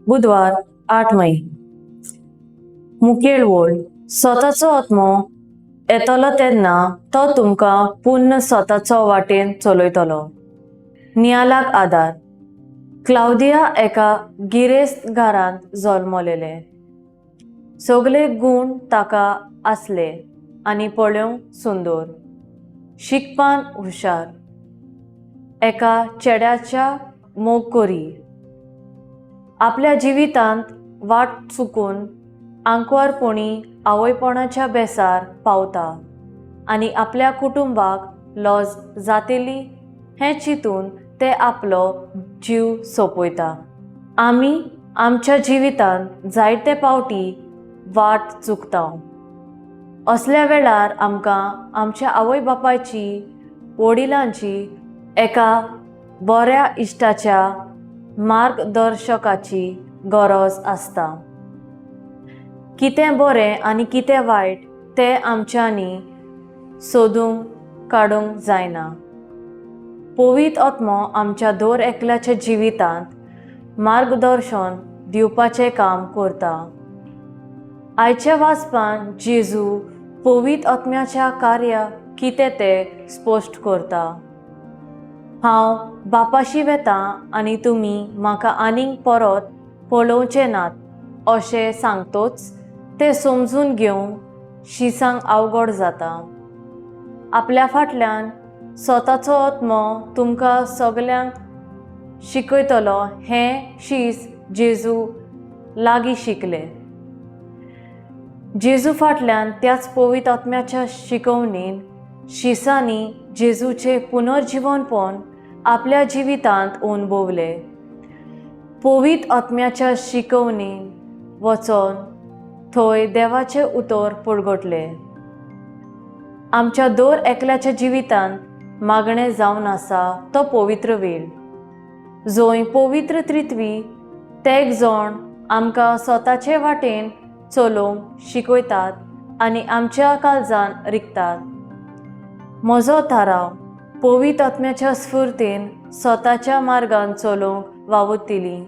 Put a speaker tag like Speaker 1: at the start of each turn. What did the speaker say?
Speaker 1: बुधवार 8 मे. मुखेल वोळ स्वताचो आत्मो येतलो तेन्ना तो तुमकां पुन्न स्वताचो वाटेन चलयतलो. नियालाक आदार. क्लाउदिया एका गिरेस्त घरांत जल्मलेले. सगळे गुण ताका आसले आनी पळोवंक सुंदर. शिकपान हुशार. एका चेड्याच्या मोग करी. आपल्या जिवितांत वाट चुकून आंकवारपणी आवयपणाच्या बेसार पावता आनी आपल्या कुटुंबाक लॉज जातली हें चिंतून ते आपलो जीव सोंपयता. आमी आमच्या जिवितांत जायते पावटी वाट चुकता. असल्या वेळार आमकां आमच्या आवय बापायची वडिलांची एका बऱ्या इश्टाच्या मार्गदर्शकाची गरज आसता. कितें बरें आनी कितें वायट तें आमच्यांनी सोदूंक काडूंक जायना. पवित्र आत्मो आमच्या दर एकल्याच्या जिवितांत मार्गदर्शन दिवपाचें काम करता. आयच्या वाचपान जेजू पवित्र आत्म्याच्या कार्य कितें तें स्पश्ट करता. हांव बापाशी वेतां आनी तुमी म्हाका आनीक परत पळोवचे नात अशें सांगतोच तें समजून घेवंक शिसांक अवघड जाता. आपल्या फाटल्यान स्वताचो आत्मो तुमकां सगल्यांक शिकयतलो हें शीस जेजू लागीं शिकले. जेजू फाटल्यान त्याच पवित्र आत्म्याच्या शिकवणीन शिसांनी जेजूचे पुनर्जीवनपण आपल्या जिवितांत अनुभवले. पवित्र आत्म्याच्या शिकवणीन वचोन थंय देवाचे उतर पडगटले. आमच्या दर एकल्याच्या जिवितांत मागणें जावन आसा तो पवित्र वेळ, जंय पवित्र त्रित्वी तेग जण आमकां स्वताचे वाटेन चलोवंक शिकयतात आनी आमच्या काळजान रिगतात. म्हजो थाराव पवित्र आत्म्याच्या स्फूर्तीन स्वताच्या मार्गान चलोवंक वावुरतली.